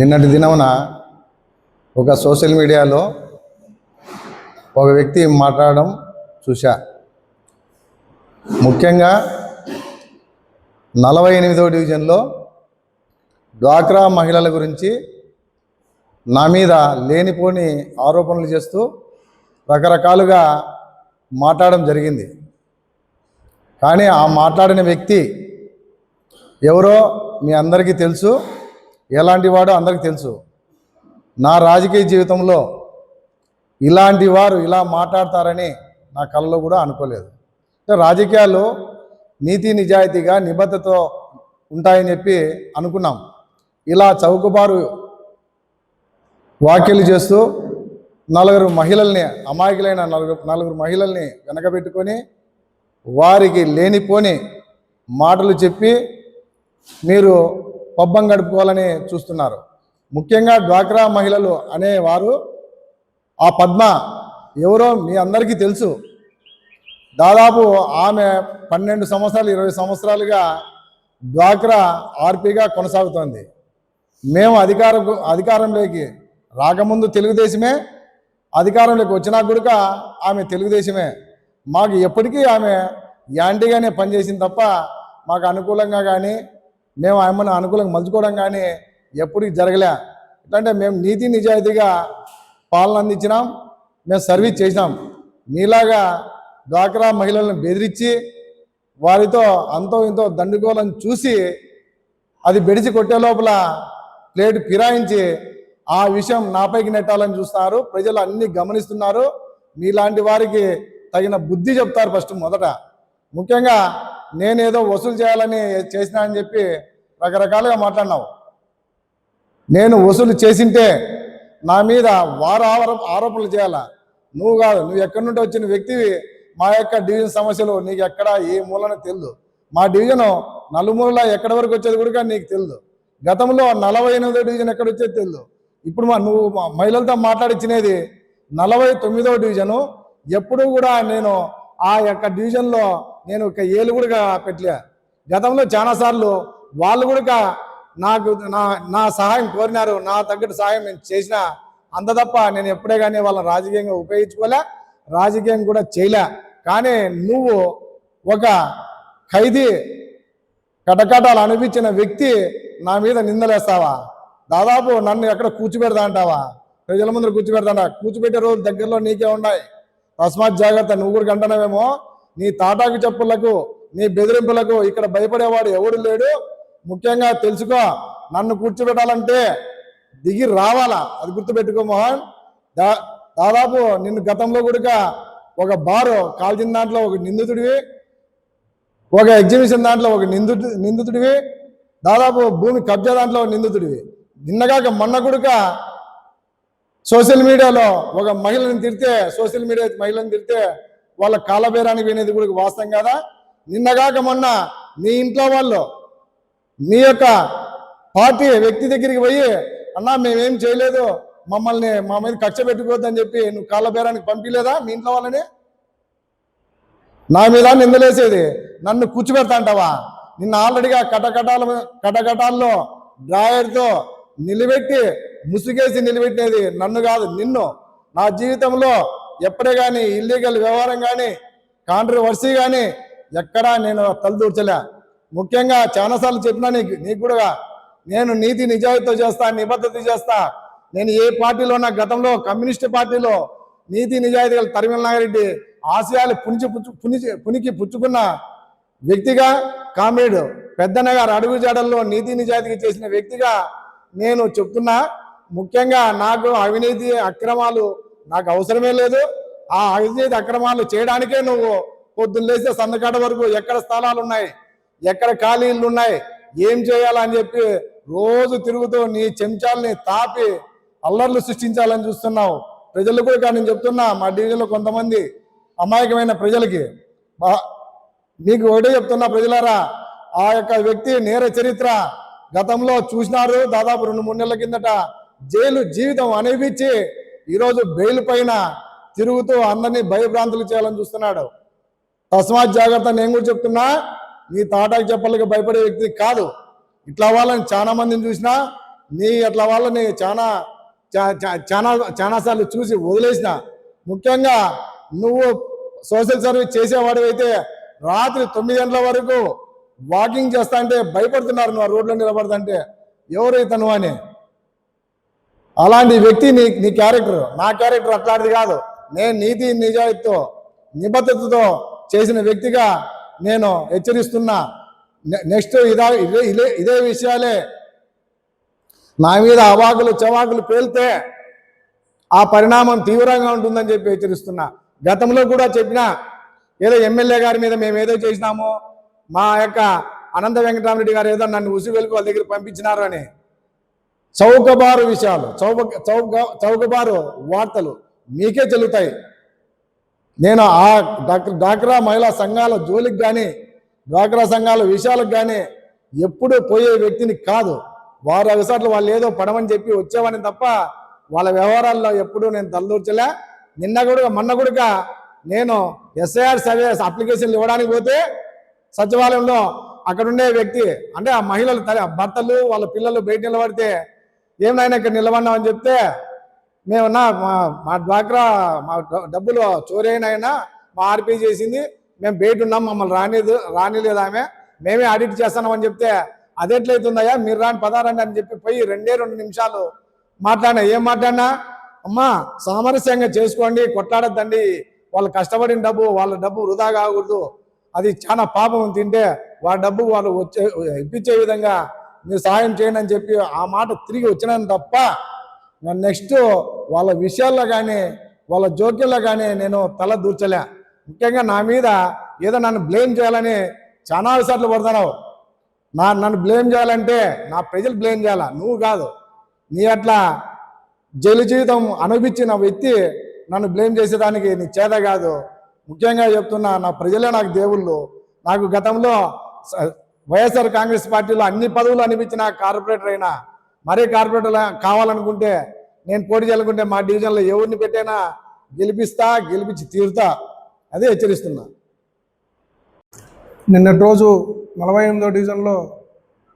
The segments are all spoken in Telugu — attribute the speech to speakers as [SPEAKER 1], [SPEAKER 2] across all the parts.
[SPEAKER 1] నిన్నటి దినమున ఒక సోషల్ మీడియాలో ఒక వ్యక్తి మాట్లాడడం చూశా. ముఖ్యంగా 48వ డివిజన్లో డ్వాక్రా మహిళల గురించి నా మీద లేనిపోని ఆరోపణలు చేస్తూ రకరకాలుగా మాట్లాడడం జరిగింది. కానీ ఆ మాట్లాడిన వ్యక్తి ఎవరో మీ అందరికీ తెలుసు, ఎలాంటి వాడో అందరికీ తెలుసు. నా రాజకీయ జీవితంలో ఇలాంటి వారు ఇలా మాట్లాడతారని నా కళ్ళలో కూడా అనుకోలేదు. రాజకీయాలు నీతి నిజాయితీగా నిబద్ధతతో ఉంటాయని చెప్పి అనుకున్నాం. ఇలా చౌకబారు వ్యాఖ్యలు చేస్తూ నలుగురు మహిళల్ని, అమాయకులైన నలుగురు మహిళల్ని వెనకబెట్టుకొని వారికి లేనిపోని మాటలు చెప్పి మీరు పబ్బం గడుపుకోవాలని చూస్తున్నారు. ముఖ్యంగా డ్వాక్రా మహిళలు అనేవారు, ఆ పద్మ ఎవరో మీ అందరికీ తెలుసు. దాదాపు ఆమె 12 సంవత్సరాలు 20 సంవత్సరాలుగా డ్వాక్రా ఆర్పీగా కొనసాగుతోంది. మేము అధికారంలోకి రాకముందు తెలుగుదేశమే, అధికారంలోకి వచ్చినా కూడా ఆమె తెలుగుదేశమే. మాకు ఎప్పటికీ ఆమె యాంటీగానే పనిచేసింది తప్ప మాకు అనుకూలంగా కానీ మేము ఆమెను అనుకూలంగా మలుచుకోవడం కానీ ఎప్పటికీ జరగలే. ఎట్లంటే మేము నీతి నిజాయితీగా పాలన అందించినాం, మేము సర్వీస్ చేసినాం. మీలాగా డ్వాక్రా మహిళలను బెదిరించి వారితో అంతో ఇంతో దండుకోవాలని చూసి అది బెడిసి కొట్టే లోపల ప్లేట్ ఫిరాయించి ఆ విషయం నాపైకి నెట్టాలని చూస్తున్నారు. ప్రజలు అన్నీ గమనిస్తున్నారు. మీలాంటి వారికి తగిన బుద్ధి చెప్తారు ఫస్ట్ మొదట. ముఖ్యంగా నేనేదో వసూలు చేయాలని చేసినా అని చెప్పి రకరకాలుగా మాట్లాడినావు. నేను వసూలు చేసింటే నా మీద ఆరోపణలు చేయాలా? నువ్వు కాదు, నువ్వు ఎక్కడి నుండి వచ్చిన వ్యక్తివి. మా యొక్క డివిజన్ సమస్యలు నీకు ఎక్కడ ఏ మూలన తెలియదు. మా డివిజను నలుమూలలా ఎక్కడి వరకు వచ్చేది కూడా నీకు తెలియదు. గతంలో 48వ డివిజన్ ఎక్కడ వచ్చేది తెలియదు. ఇప్పుడు నువ్వు మహిళలతో మాట్లాడించినది 49వ డివిజను. ఎప్పుడూ కూడా నేను ఆ యొక్క డివిజన్లో నేను ఒక ఏలు కూడా పెట్టలే. గతంలో చాలాసార్లు వాళ్ళు కూడా నాకు నా సహాయం కోరినారు. నా తగ్గట్టు సహాయం నేను చేసిన, అంత తప్ప నేను ఎప్పుడే కానీ వాళ్ళని రాజకీయంగా ఉపయోగించుకోలే, రాజకీయం కూడా చేయలే. కానీ నువ్వు ఒక ఖైదీ కటకటాలు అనిపించిన వ్యక్తి నా మీద నిందలేస్తావా? దాదాపు నన్ను ఎక్కడ కూర్చోబెడతా అంటావా? ప్రజల ముందు కూర్చోబెట్టే రోజు దగ్గరలో నీకే ఉన్నాయి. తస్మాత్ జాగ్రత్త. నువ్వు కూడా కంటున్నావేమో. నీ తాటాకు చెప్పులకు, నీ బెదిరింపులకు ఇక్కడ భయపడేవాడు ఎవడు లేడు. ముఖ్యంగా తెలుసుకో, నన్ను కూర్చోబెట్టాలంటే దిగి రావాలా, అది గుర్తుపెట్టుకో మోహన్. దాదాపు నిన్ను గతంలో కూడా ఒక బారు కాల్చిన దాంట్లో ఒక నిందితుడివి, ఒక ఎగ్జిబిషన్ దాంట్లో ఒక నిందితుడివి, దాదాపు భూమి కబ్జా దాంట్లో నిందితుడివి. నిన్నగాక మొన్న కూడా సోషల్ మీడియాలో ఒక మహిళను తిడితే, సోషల్ మీడియా మహిళను తిడితే వాళ్ళ కాలబేరానికి వినేది కూడా వాస్తవం కదా. నిన్నగాక మొన్న నీ ఇంట్లో వాళ్ళు నీ యొక్క పార్టీ వ్యక్తి దగ్గరికి పోయి, అన్నా మేమేం చేయలేదు, మమ్మల్ని మా మీద కక్ష పెట్టుకోవద్దని చెప్పి నువ్వు కాలబేరానికి పంపించలేదా మీ ఇంట్లో వాళ్ళని? నా మీద నిందలేసేది, నన్ను కూర్చోబెడతా అంటావా? నిన్న ఆల్రెడీగా కటకటాల్లో డ్రాయర్తో నిలబెట్టి ముసుగేసి నిలబెట్టినది నన్ను కాదు, నిన్ను. నా జీవితంలో ఎప్పుడే కానీ ఇల్లీగల్ వ్యవహారం కానీ కాంట్రవర్సీ కానీ ఎక్కడా నేను తలదూర్చలే. ముఖ్యంగా చాలాసార్లు చెప్పినా నీకు కూడా, నేను నీతి నిజాయితీతో చేస్తా, నిబద్ధత చేస్తా. నేను ఏ పార్టీలో గతంలో కమ్యూనిస్ట్ పార్టీలో నీతి నిజాయితీగా తరిమల నాగిరెడ్డి ఆశయాలు పునికి పుచ్చుకున్న వ్యక్తిగా, కామ్రేడ్ పెద్దన్న గారు అడుగుజాడల్లో నీతి నిజాయితీగా చేసిన వ్యక్తిగా నేను చెప్తున్నా. ముఖ్యంగా నాకు అవినీతి అక్రమాలు నాకు అవసరమే లేదు. ఆ అవినీతి అక్రమాలు చేయడానికే నువ్వు పొద్దున్న లేస్తే సందకాడ వరకు ఎక్కడ స్థలాలు ఉన్నాయి, ఎక్కడ ఖాళీలు ఉన్నాయి, ఏం చేయాలని చెప్పి రోజు తిరుగుతూ నీ చెంచాలని తాపి అల్లర్లు సృష్టించాలని చూస్తున్నావు. ప్రజలు కూడా నేను చెప్తున్నా, మా డివిజన్లో కొంతమంది అమాయకమైన ప్రజలకి మీకు ఒకటే చెప్తున్నా, ప్రజలారా, ఆ యొక్క వ్యక్తి నేర చరిత్ర గతంలో చూసినారు. దాదాపు 2-3 నెలల కిందట జైలు జీవితం అనిపించి ఈరోజు బెయిల్ పైన తిరుగుతూ అందరినీ భయభ్రాంతులు చేయాలని చూస్తున్నాడు. తస్మాత్ జాగ్రత్త. నేను కూడా చెప్తున్నా, నీ తాటాకు చెప్పలకి భయపడే వ్యక్తి కాదు. ఇట్లా వాళ్ళని చాలా మందిని చూసినా నీ అట్లా వాళ్ళని చాలాసార్లు చూసి వదిలేసిన. ముఖ్యంగా నువ్వు సోషల్ సర్వీస్ చేసేవాడివైతే రాత్రి 9 గంటల వరకు వాకింగ్ చేస్తా అంటే భయపడుతున్నారు నువ్వు రోడ్లో నిలబడతంటే ఎవరు ఇతను అని. అలాంటి వ్యక్తి నీ క్యారెక్టర్. నా క్యారెక్టర్ అట్లాంటిది కాదు. నేను నీతి నిజాయితీతో నిబద్ధతతో చేసిన వ్యక్తిగా నేను హెచ్చరిస్తున్నా. నెక్స్ట్ ఇదే విషయాలే నా మీద అవాకులు చవాకులు పేలితే ఆ పరిణామం తీవ్రంగా ఉంటుందని చెప్పి హెచ్చరిస్తున్నా. గతంలో కూడా చెప్పిన ఏదో ఎమ్మెల్యే గారి మీద మేము ఏదో చేసినామో, మా యొక్క అనంత వెంకటరామరెడ్డి గారు ఏదో నన్ను ఉసివెలుకు వాళ్ళ దగ్గర పంపించినారు అని చౌకబారు విషయాలు, చౌకబారు వార్తలు మీకే చెల్లుతాయి. నేను ఆ డ్వాక్రా మహిళా సంఘాల జోలికి కానీ డ్వాక్రా సంఘాల విషయాలకు కానీ ఎప్పుడూ పోయే వ్యక్తిని కాదు. వారు అవిసాట్లు వాళ్ళు ఏదో పడమని చెప్పి వచ్చేవాడిని తప్ప వాళ్ళ వ్యవహారాల్లో ఎప్పుడూ నేను తలదూర్చలే. మొన్న కూడా నేను ఎస్ఐఆర్ సర్వీస్ అప్లికేషన్లు ఇవ్వడానికి పోతే సచివాలయంలో అక్కడుండే వ్యక్తి అంటే ఆ మహిళలు భర్తలు వాళ్ళ పిల్లలు బయట నిలబడితే ఏమైనా ఇక్కడ నిలబడినామని చెప్తే మేమన్నా మా డ్వాక్రా మా డబ్బులు చోరీ అయినా మా ఆర్పీ చేసింది, మేము బయట ఉన్నాం, మమ్మల్ని రానిలేదు ఆమె, మేమే ఆడిట్ చేస్తున్నామని చెప్తే అదెట్లయితుందయ్యా మీరు రాని పదారండి అని చెప్పి పోయి 2 నిమిషాలు మాట్లాడినా. ఏం మాట్లాడినా, అమ్మా సామరస్యంగా చేసుకోండి, కొట్లాడద్దండి, వాళ్ళు కష్టపడిన డబ్బు వాళ్ళ డబ్బు వృధా కాకూడదు, అది చాలా పాపం, తింటే వాళ్ళ డబ్బు వాళ్ళు ఇప్పించే విధంగా మీరు సహాయం చేయండి అని చెప్పి ఆ మాట తిరిగి వచ్చినాను తప్ప నెక్స్ట్ వాళ్ళ విషయాల్లో కానీ వాళ్ళ జోక్యంలో కానీ నేను తల దూర్చలే. ముఖ్యంగా నా మీద ఏదో నన్ను బ్లేమ్ చేయాలని చాలా సార్లు పడుతున్నావు. నన్ను బ్లేమ్ చేయాలంటే నా ప్రజలు బ్లేమ్ చేయాలా, నువ్వు కాదు. నీ అట్లా జైలు జీవితం అనుభవించిన వ్యక్తి నన్ను బ్లేమ్ చేసేదానికి నీ చేత కాదు. ముఖ్యంగా చెప్తున్నా, నా ప్రజలే నాకు దేవుళ్ళు. నాకు గతంలో వైఎస్ఆర్ కాంగ్రెస్ పార్టీలో అన్ని పదవులు అనిపించిన కార్పొరేటర్ అయినా, మరీ కార్పొరేటర్ కావాలనుకుంటే నేను పోటీ చేయాలనుకుంటే మా డివిజన్లో ఎవరిని పెట్టైనా గెలిపించి తీరుతా, అదే హెచ్చరిస్తున్నా.
[SPEAKER 2] నిన్నటి రోజు 48వ డివిజన్లో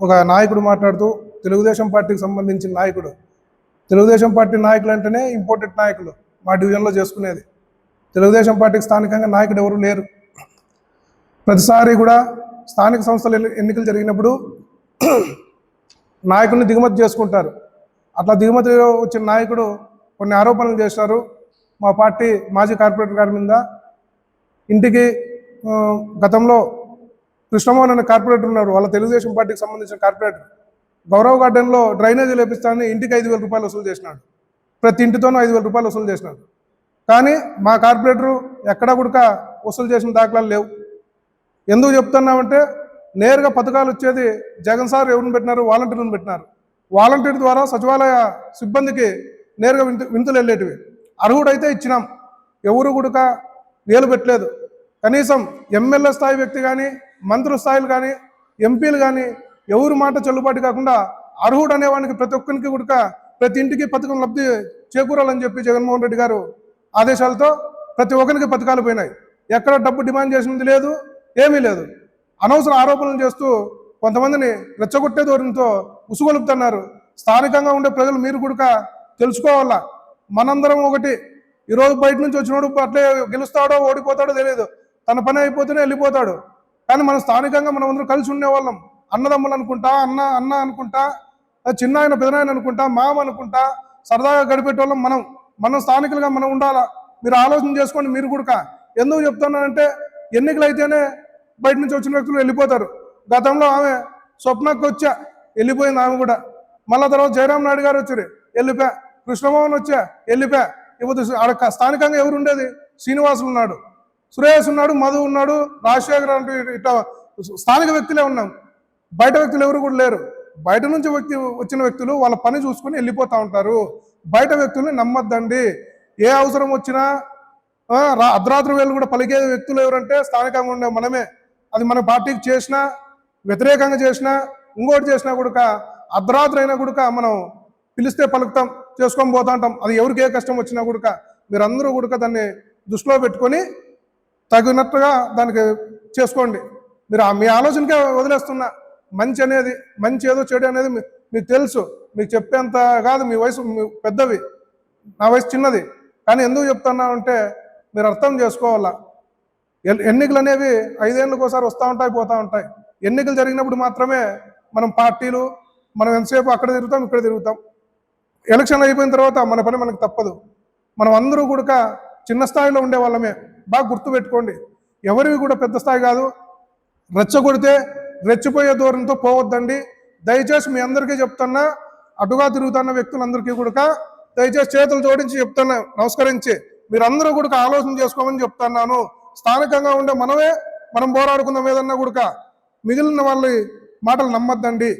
[SPEAKER 2] ఒక నాయకుడు మాట్లాడుతూ తెలుగుదేశం పార్టీకి సంబంధించిన నాయకుడు, తెలుగుదేశం పార్టీ నాయకులు అంటేనే ఇంపార్టెంట్ నాయకులు మా డివిజన్లో చేసుకునేది, తెలుగుదేశం పార్టీకి స్థానికంగా నాయకుడు ఎవరు లేరు. ప్రతిసారి కూడా స్థానిక సంస్థల ఎన్నికలు జరిగినప్పుడు నాయకుడిని దిగుమతి చేసుకుంటారు. అట్లా దిగుమతి వచ్చిన నాయకుడు కొన్ని ఆరోపణలు చేశారు మా పార్టీ మాజీ కార్పొరేటర్ గారి మీద. ఇంటికి గతంలో కృష్ణమోహన్ అనే కార్పొరేటర్ ఉన్నారు, వాళ్ళ తెలుగుదేశం పార్టీకి సంబంధించిన కార్పొరేటర్. గౌరవ్ గార్డెన్లో డ్రైనేజీ లేపిస్తానని ఇంటికి 5,000 రూపాయలు వసూలు చేసినాడు, ప్రతి ఇంటితోనూ 5,000 రూపాయలు వసూలు చేసినాడు. కానీ మా కార్పొరేటరు ఎక్కడా కూడా వసూలు చేసిన దాఖలాలు లేవు. ఎందుకు చెప్తున్నామంటే నేరుగా పథకాలు వచ్చేది జగన్ సార్ ఎవరిని పెట్టినారు, వాలంటీర్లను పెట్టినారు. వాలంటీర్ ద్వారా సచివాలయ సిబ్బందికి నేరుగా వింతులు వెళ్ళేటివి. అర్హుడైతే ఇచ్చినాం, ఎవరు కూడా వేలు పెట్టలేదు. కనీసం ఎమ్మెల్యే స్థాయి వ్యక్తి కానీ మంత్రుల స్థాయిలు కానీ ఎంపీలు కానీ ఎవరి మాట చెల్లుబాటు కాకుండా అర్హుడు అనేవానికి ప్రతి ఒక్కరికి కూడా ప్రతి ఇంటికి పథకం లబ్ధి చేకూరాలని చెప్పి జగన్మోహన్ రెడ్డి గారు ఆదేశాలతో ప్రతి ఒక్కరికి పథకాలు పోయినాయి. ఎక్కడ డబ్బు డిమాండ్ చేసినది లేదు, ఏమీ లేదు. అనవసర ఆరోపణలు చేస్తూ కొంతమందిని రెచ్చగొట్టే ధోరణితో ఉసుగొలుపుతున్నారు. స్థానికంగా ఉండే ప్రజలు మీరు కూడా తెలుసుకోవాలా, మనందరం ఒకటి. ఈరోజు బయట నుంచి వచ్చినోడు అట్లే గెలుస్తాడో ఓడిపోతాడో తెలియదు, తన పని అయిపోతేనే వెళ్ళిపోతాడు. కానీ మనం స్థానికంగా మనం అందరూ కలిసి ఉండేవాళ్ళం, అన్నదమ్ములు అనుకుంటా, అన్న అనుకుంటా, చిన్న ఆయన పెదనాయన అనుకుంటా, మామ అనుకుంటా సరదాగా గడిపేటోళ్ళం. మనం స్థానికులుగా మనం ఉండాలా. మీరు ఆలోచన చేసుకోండి. మీరు కూడా ఎందుకు చెప్తున్నానంటే ఎన్నికలు అయితేనే బయట నుంచి వచ్చిన వ్యక్తులు వెళ్ళిపోతారు. గతంలో ఆమె స్వప్నకు వచ్చా వెళ్ళిపోయింది, ఆమె కూడా. మళ్ళా తర్వాత జయరాం నాయుడు గారు వచ్చారు, వెళ్ళిపోయా. కృష్ణమోహన్ వచ్చా, వెళ్ళిపోయా. ఇప్పుడు స్థానికంగా ఎవరు ఉండేది? శ్రీనివాసులు ఉన్నాడు, సురేష్ ఉన్నాడు, మధు ఉన్నాడు, రాజశేఖర్ అంటే ఇట్లా స్థానిక వ్యక్తులే ఉన్నాం. బయట వ్యక్తులు ఎవరు కూడా లేరు. బయట నుంచి వచ్చిన వ్యక్తులు వాళ్ళ పని చూసుకొని వెళ్ళిపోతూ ఉంటారు. బయట వ్యక్తుల్ని నమ్మద్దండి. ఏ అవసరం వచ్చినా అర్ధరాత్రి వేలు కూడా పలికే వ్యక్తులు ఎవరంటే స్థానికంగా ఉండే మనమే. అది మన పార్టీకి చేసినా, వ్యతిరేకంగా చేసినా, ఇంకోటి చేసినా కూడా అర్ధరాత్రి అయినా కూడా మనం పిలిస్తే పలుకుతాం, చేసుకొని పోతా ఉంటాం. అది ఎవరికి ఏ కష్టం వచ్చినా కూడా మీరందరూ కూడా దాన్ని దృష్టిలో పెట్టుకొని తగినట్టుగా దానికి చేసుకోండి. మీరు మీ ఆలోచనకే వదిలేస్తున్నా. మంచి ఏదో చెడు అనేది మీకు తెలుసు, మీకు చెప్పేంత కాదు, మీ వయసు పెద్దవి, నా వయసు చిన్నది. కానీ ఎందుకు చెప్తున్నా అంటే మీరు అర్థం చేసుకోవాలా. ఎన్నికలు అనేవి 5 ఏళ్ళకి ఒకసారి వస్తూ ఉంటాయి, పోతూ ఉంటాయి. ఎన్నికలు జరిగినప్పుడు మాత్రమే మనం పార్టీలు, మనం ఎంతసేపు అక్కడ తిరుగుతాం, ఇక్కడ తిరుగుతాం. ఎలక్షన్ అయిపోయిన తర్వాత మన పని మనకు తప్పదు. మనం అందరూ కూడా చిన్న స్థాయిలో ఉండే వాళ్ళమే, బాగా గుర్తుపెట్టుకోండి. ఎవరివి కూడా పెద్ద స్థాయి కాదు. రెచ్చగొడితే రెచ్చిపోయే ధోరణితో పోవద్దండి. దయచేసి మీ అందరికీ చెప్తున్నా, అటుగా తిరుగుతున్న వ్యక్తులందరికీ కూడా దయచేసి చేతులు జోడించి చెప్తున్నా, నమస్కరించి మీరందరూ కూడా ఆలోచన చేసుకోమని చెప్తున్నాను. స్థానికంగా ఉండే మనం పోరాడుకుందాం ఏదన్నా కూడా, మిగిలిన వాళ్ళ మాటలు నమ్మద్దండి.